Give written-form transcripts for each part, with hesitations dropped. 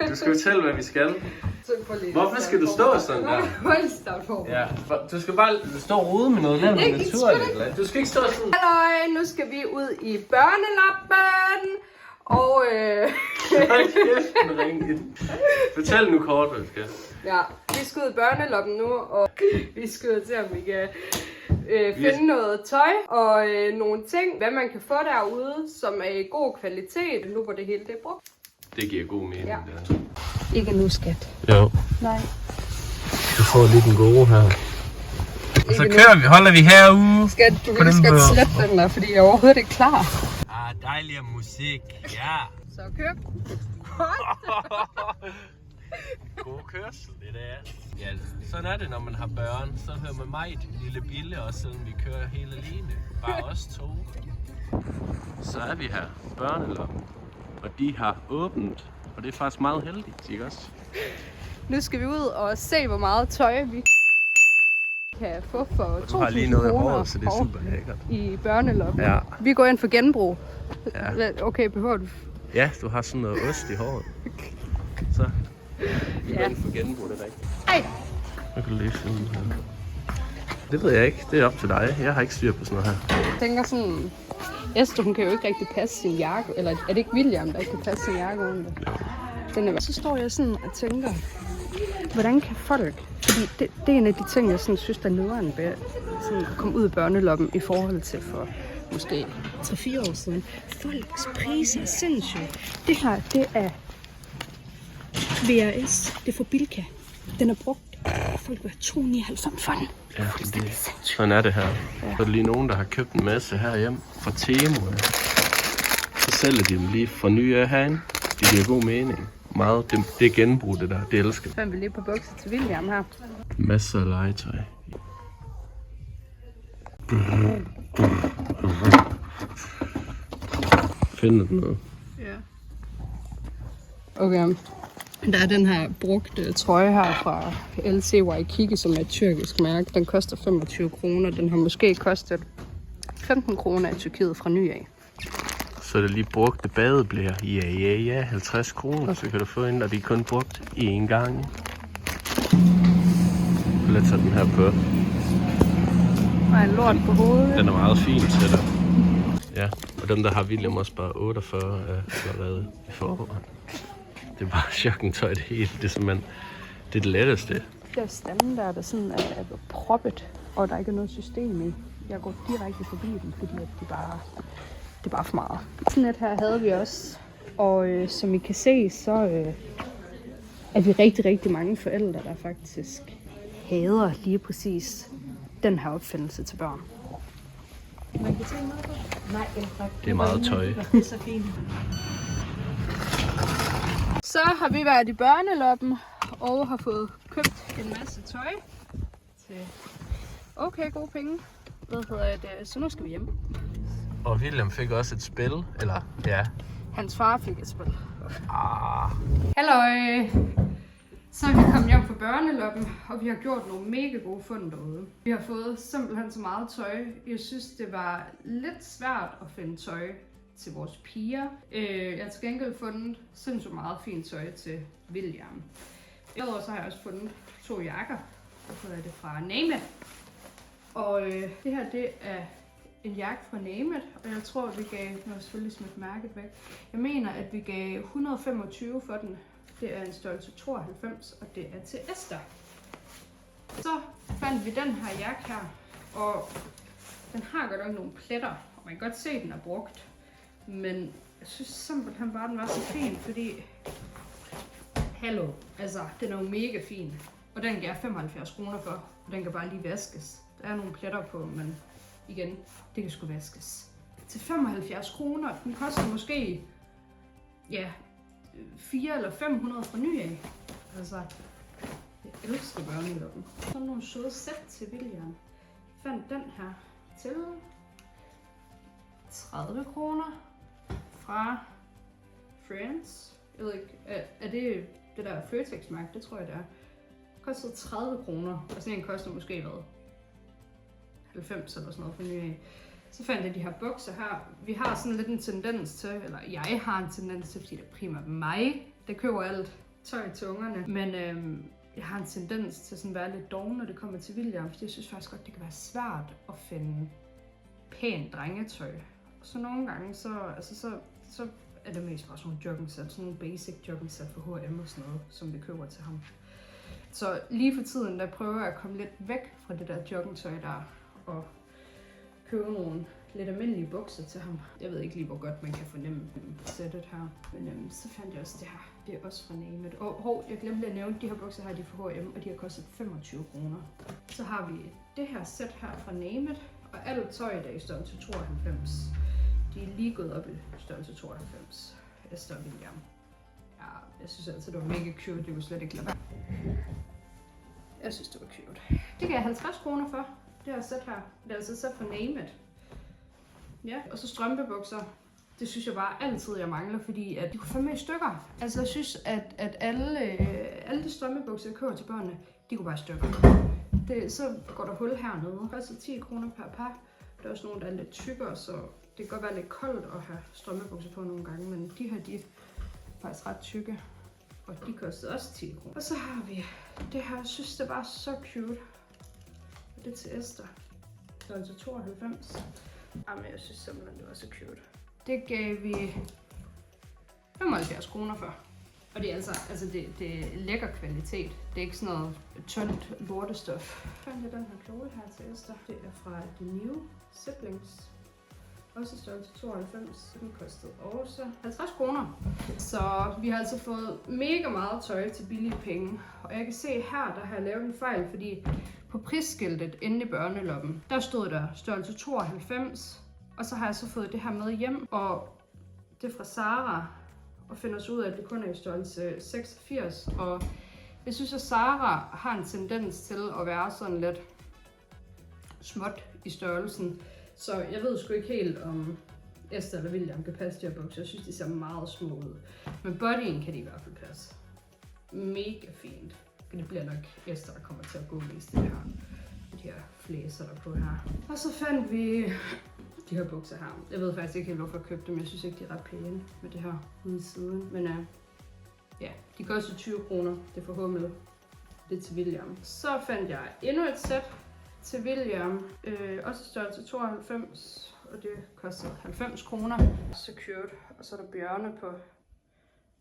Du skal fortælle, hvad vi skal. Hvorfor skal du stå sådan der? Ja, du skal bare stå og rode med noget naturligt. Du skal ikke stå sådan. Halløj, nu skal vi ud i børnelappen. Og Hold kæft med ringen. Fortæl nu kort, hvad vi skal. Ja, vi skal ud i børnelappen nu, og vi skal ud til, om vi kan finde noget tøj og nogle ting, hvad man kan få derude, som er i god kvalitet, nu hvor det hele det er brugt. Det giver god mening, ja. Der. Ikke nu, skat. Jo. Nej. Du får lige den gode her. Og så holder vi herude. Skat, du kan lige skal slette den der, fordi jeg overhovedet ikke klar. Dejlig musik, ja. Så køb. God kørsel, det der. Ja, sådan er det, når man har børn. Så hører man mig i lille bille, også selvom vi kører hele alene. Bare os to. Så er vi her, børneloppen. Og de har åbent, og det er faktisk meget heldigt, ikke også? Nu skal vi ud og se, hvor meget tøj vi kan få for 2.000 har lige noget i håret, så det er super lækkert. I børneloppen. Ja. Vi går ind for genbrug. Ja. Okay, behøver du? Ja, du har sådan noget ost i håret. Så vi går ind for genbrug, det er rigtigt. Ej! Jeg kan lige finde den her. Det ved jeg ikke. Det er op til dig. Jeg har ikke styr på sådan noget her. Jeg tænker sådan, Esther, hun kan jo ikke rigtig passe sin jakke. Eller er det ikke William, der ikke kan passe sin jakke ordentligt? Ja. Så står jeg sådan og tænker, hvordan kan folk... Fordi det er en af de ting, jeg sådan synes, der er nederen ved at komme ud af børneloppen i forhold til for måske 3-4 år siden. Folks priser er sindssygt. Det her, det er VRS. Det er for Bilka. Den er brugt. Folk vil have 2,99 for den. Ja, sådan er det her. Ja. Så er der lige nogen, der har købt en masse herhjemme fra Temu. Så sælger de dem lige for nye herinde. Det giver god mening. Meget, det er genbrug, det der. Det elsker. Så er vi lige på bukser til William her. Masser af legetøj. Finder du noget? Ja. Okay. Der er den her brugte trøje her fra LC Waikiki, som er et tyrkisk mærke. Den koster 25 kroner. Den har måske kostet 15 kroner i Tyrkiet fra ny af. Så er det lige brugte badeblæer. Ja, 50 kroner. Så kan du få en, der de kun brugt én gang. Lad os tage den her på. Der er en lort på hovedet. Den er meget fin til dig. Ja, og dem der har William også bare 48 af allerede i forvejen. Det er bare chokkentøj det hele. Det er simpelthen det letteste. Det er standen der sådan er proppet, og der ikke er noget system i. Jeg går direkte forbi dem, fordi at det er bare for meget. Sådan et her havde vi også. Og som I kan se, så er vi rigtig, rigtig mange forældre, der faktisk hader lige præcis den her opfindelse til børn. Man kan se noget på? Nej, det er meget tøj. Det er så fint. Så har vi været i børneloppen og har fået købt en masse tøj til okay gode penge. Så nu skal vi hjem. Og William fik også et spil, eller ja. Hans far fik et spil. Halløj! Så er vi kommet hjem fra børneloppen, og vi har gjort nogle mega gode fund derude. Vi har fået simpelthen så meget tøj. Jeg synes, det var lidt svært at finde tøj til vores piger. Jeg har til gengæld fundet sindssygt meget fint tøj til William. Derudover så har jeg også fundet 2 jakker. Så er det fra Name It. Og det her, det er en jakke fra Name It, og jeg tror, at vi gav, nu har jeg selvfølgelig smidt mærket væk. Jeg mener, at vi gav 125 for den. Det er en størrelse 92, og det er til Esther. Så fandt vi den her jakke her, og den har godt nok nogle pletter, og man kan godt se, at den er brugt. Men jeg synes simpelthen bare, den var så fin, fordi... Hallo, altså, den er jo mega fin. Og den gav 75 kroner for, og den kan bare lige vaskes. Der er nogle pletter på, men igen, det kan sgu vaskes. Til 75 kroner, den koster måske, ja, 400 eller 500 fra ny af. Altså, jeg elsker børneloppen. Sådan nogle søde sæt til William. Fandt den her til 30 kroner fra Friends. Jeg ved ikke, er det det der Føtex-mærke? Det tror jeg, det er. Det kostede 30 kroner, og sådan en koster måske hvad? 90 eller sådan noget for ny af. Så fandt jeg de her bukser her. Vi har sådan lidt en tendens til, eller jeg har en tendens til, fordi det er primært mig, Det køber alt tøj til ungerne. Men jeg har en tendens til sådan at være lidt doven, når det kommer til William. Fordi jeg synes faktisk godt, det kan være svært at finde pænt drengetøj. Så nogle gange, så er det mest bare sådan nogle joggingsæt, sådan nogle basic joggingsæt for H&M og sådan noget, som vi køber til ham. Så lige for tiden, der prøver jeg at komme lidt væk fra det der joggingtøj der, og købe nogle lidt almindelige bukser til ham. Jeg ved ikke lige, hvor godt man kan fornemme sættet her, men så fandt jeg også det her. Det er også fra Name It. Og jeg glemte at nævne, de her bukser her, de er fra H&M, og de har kostet 25 kroner. Så har vi det her sæt her fra Name It, og alt tøj der er i størrelse 92. De er lige gået op i størrelse 92. Esther og William. Ja, jeg synes altså, det var mega cute. Det var slet ikke lade være. Jeg synes, det var cute. Det gav jeg 50 kroner for. Det her sæt her. Det er altså sæt fra Name It. Ja, og så strømpebukser. Det synes jeg bare altid, jeg mangler, fordi at de kunne fandme i stykker. Altså, jeg synes, at alle de strømpebukser, jeg køber til børnene, de kunne bare i stykker. Så går der hul hernede. Det koster 10 kroner per par. Der er også nogle, der er lidt tykkere, så det kan godt være lidt koldt at have strømpebukser på nogle gange, men de her, de er faktisk ret tykke. Og de kostede også 10 kroner. Og så har vi det her, jeg synes, det var så cute. Og det er til Esther. Det er altså 92. Jamen, jeg synes simpelthen, det var så cute. Det gav vi 75 kroner for. Og det er altså det er lækker kvalitet. Det er ikke sådan noget tyndt lortestof. Fandt jeg den her kjole her til Esther. Det er fra The New Siblings. Også størrelse 92. Den kostede også 50 kroner. Så vi har altså fået mega meget tøj til billige penge. Og jeg kan se her, der har jeg lavet en fejl, fordi på prisskiltet inde i børneloppen, der stod der størrelse 92. Og så har jeg så fået det her med hjem, og det er fra Zara, og finder så ud af, at det kun er i størrelse 86. Og jeg synes, at Zara har en tendens til at være sådan lidt småt i størrelsen. Så jeg ved sgu ikke helt, om Esther eller William kan passe de her bukser. Jeg synes, de ser meget små ud. Men bodyen kan de i hvert fald passe. Mega fint. Det bliver nok Esther, der kommer til at gå mest i det her. De her flæser der på her. Og så fandt vi de her bukser her. Jeg ved faktisk ikke helt, hvorfor jeg købte dem. Jeg synes ikke, de er ret pæne med det her ude i siden. Men ja, de koster 20 kroner. Det er for Hummel. Det er til William. Så fandt jeg endnu et sæt til William. Også størrelse 92. Og det kostede 90 kroner. Så cute. Og så er der bjørne på.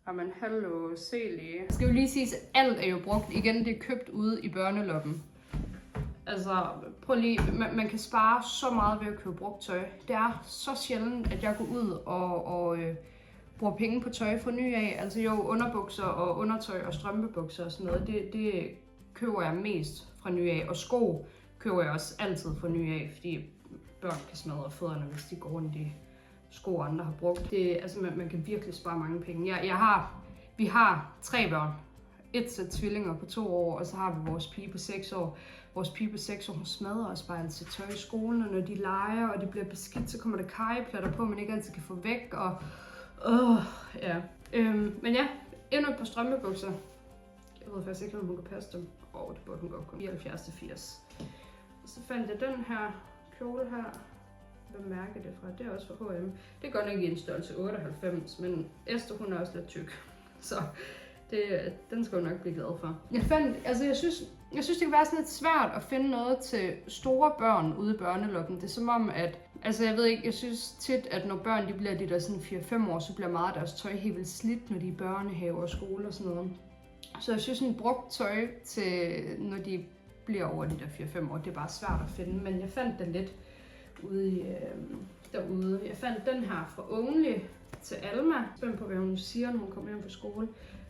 Jamen, hallo, se lige. Jeg skal jo lige sige, at alt er jo brugt. Igen, det er købt ude i børneloppen. Altså, prøv lige, man kan spare så meget ved at købe brugt tøj. Det er så sjældent, at jeg går ud og bruger penge på tøj fra ny af. Altså jo, underbukser og undertøj og strømpebukser og sådan noget, det køber jeg mest fra ny af. Og sko køber jeg også altid fra ny af, fordi børn kan smadre fødderne, hvis de går rundt i sko, andre har brugt. Altså, man kan virkelig spare mange penge. Vi har 3 børn. Et sæt tvillinger på 2 år, og så har vi vores pige på 6 år. Vores pige på 6 år, hun smadrer os bare altid tøj i skolen, og når de leger, og det bliver beskidt, så kommer der karryplatter på, man ikke altid kan få væk, og ja. Men ja, endnu et par strømpebukser. Jeg ved faktisk ikke, om hun kan passe dem. Det burde hun godt kunne. 74-80. Så fandt jeg den her kjole her. Hvad mærker det fra? Det er også fra H&M. Det er godt nok i en størrelse 98, men Esther, hun er også lidt tyk. Så den skal hun nok blive glad for. Jeg synes, det kan være sådan lidt svært at finde noget til store børn ude i børneloppen. Det er som om, at jeg ved ikke, jeg synes tit, at når børn de bliver de der sådan 4-5 år, så bliver meget af deres tøj helt vildt slidt, når de er i børnehave og skole og sådan noget. Så jeg synes, sådan brugt tøj til, når de bliver over de der 4-5 år, det er bare svært at finde. Men jeg fandt den lidt derude. Jeg fandt den her fra Only til Alma. Spændt på, hvad hun siger, når hun kommer hjem fra skole.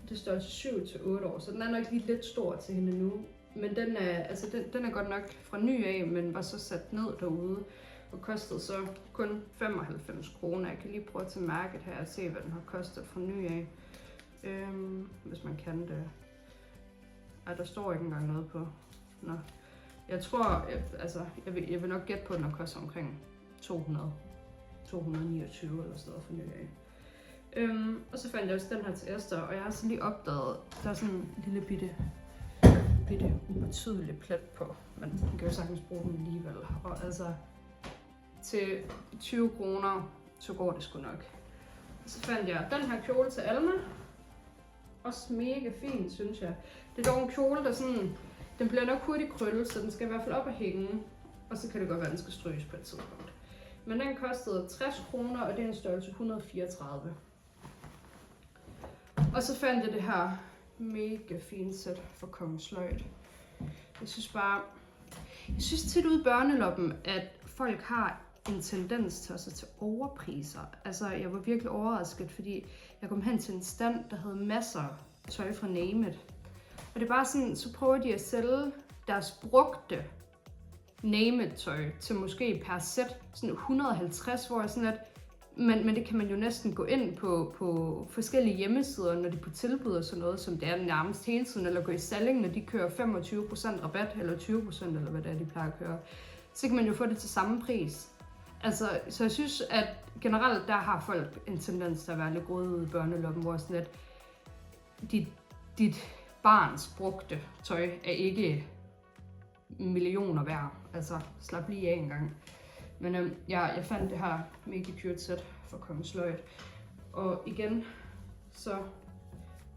Det er størrelse 7-8 år, så den er nok lige lidt stor til hende nu. Men den er godt nok fra ny af, men var så sat ned derude. Og kostede så kun 95 kroner. Jeg kan lige prøve at tage mærket her og se, hvad den har kostet fra ny af. Hvis man kan det. Ej, der står ikke engang noget på. Nå. Jeg tror, jeg vil nok gætte på, at den har kostet omkring 229 eller sådan noget for ny af. Og så fandt jeg også den her til Esther, og jeg har så lige opdaget, der er sådan en lille bitte ubetydelig plet på, men man kan jo sagtens bruge den alligevel. Og altså, til 20 kroner, så går det sgu nok. Så fandt jeg den her kjole til Alma. Også mega fint, synes jeg. Det er dog en kjole, der sådan... Den bliver nok hurtigt krøllet, så den skal i hvert fald op og hænge. Og så kan det godt være, at den skal stryges på et tidspunkt. Men den kostede 60 kroner, og det er en størrelse 134. Og så fandt jeg det her mega fint sæt for Kongens Sløjd. Jeg synes tit ude i børneloppen, at folk har en tendens til også til overpriser. Altså, jeg var virkelig overrasket, fordi jeg kom hen til en stand, der havde masser af tøj fra Name It. Og det er bare sådan, så prøver de at sælge deres brugte Name It tøj til måske per sæt sådan 150, hvor jeg sådan at, men det kan man jo næsten gå ind på forskellige hjemmesider, når de er på tilbud og sådan noget, som det er nærmest hele tiden, eller gå i Salling, når de kører 25% rabat, eller 20%, eller hvad det er, de plejer at køre. Så kan man jo få det til samme pris. Altså, så jeg synes, at generelt der har folk en tendens til at være lidt gode ude i børneloppen, hvor sådan at dit barns brugte tøj er ikke millioner værd. Altså, slap lige af en gang. Men jeg fandt det her mega cute sæt for Kongens Sløjd. Og igen, så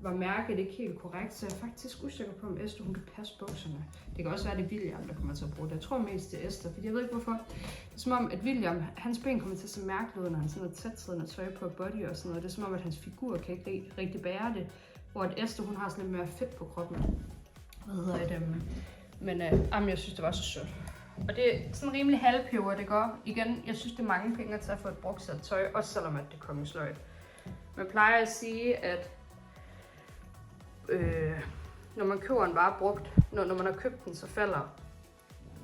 var mærket ikke helt korrekt, så jeg er faktisk usikker på, om Esther hun kan passe bukserne. Det kan også være, det er William, der kommer til at bruge det. Jeg tror mest det er Esther, for jeg ved ikke hvorfor. Det er som om, at William, hans ben kommer til at se mærkeligt ud, når han sådan har tætsiddende tøj på body og sådan noget. Det er som om, at hans figur kan ikke rigtig bære det. Hvor at Esther, hun har sådan lidt mere fedt på kroppen. Hvad hedder det? Men jeg synes, det var så sødt. Og det er sådan rimelig halvpeber, det går. Igen, jeg synes, det er mange penge til at få et brugsat tøj, også selvom at det er Kongens Sløjd. Man plejer at sige, at når man køber en vare brugt, når man har købt den, så falder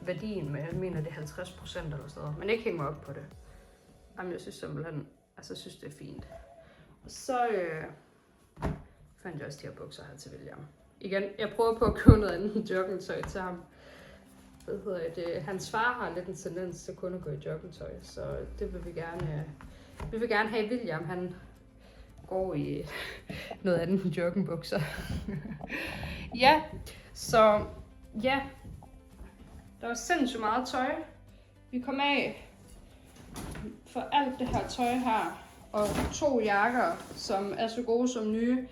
værdien med, jeg mener det er 50% eller sådan noget. Men ikke hænge op på det. Jamen, jeg synes simpelthen, altså jeg synes det er fint. Og så fandt jeg også de her bukser her til William. Igen, jeg prøver på at købe noget andet joggingtøj til ham. Hans far har lidt en tendens til kun at gå i joggingtøj, så det vil vi gerne. Vi vil gerne have William, han går i noget andet end joggingbukser. Ja, så ja, der var sindssygt meget tøj. Vi kom af for alt det her tøj her, og 2 jakker, som er så gode som nye.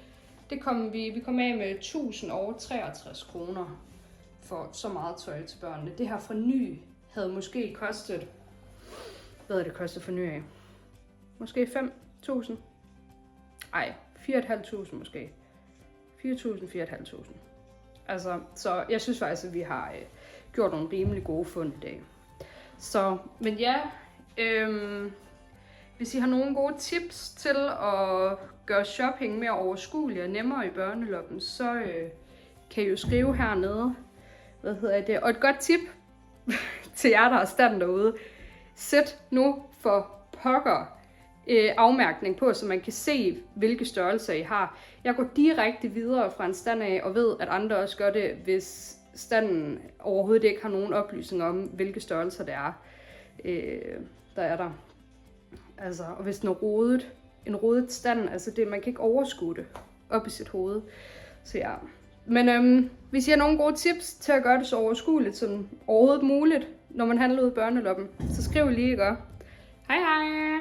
Det kom vi kom af med 1063 kroner for så meget tøj til børnene. Det her fra ny havde måske kostet, hvad er det kostet for ny af? Måske 5.000? Ej, 4.500 måske. 4.500. Altså, så jeg synes faktisk, at vi har gjort nogle rimelig gode fund i dag. Så, men ja, hvis I har nogle gode tips til at gøre shopping mere overskuelig og nemmere i børneloppen, så kan I jo skrive hernede. Og et godt tip til jer, der har stand derude. Sæt nu for pokker afmærkning på, så man kan se, hvilke størrelser I har. Jeg går direkte videre fra en stand af, og ved, at andre også gør det, hvis standen overhovedet ikke har nogen oplysning om, hvilke størrelser det er, der er der. Altså, og hvis den er rodet, en rodet stand, altså det, man kan ikke overskue det op i sit hoved. Så ja. Men hvis I har nogle gode tips til at gøre det så overskueligt som overhovedet muligt, når man handler ud i børneloppen, så skriv lige, ikke? Hej hej!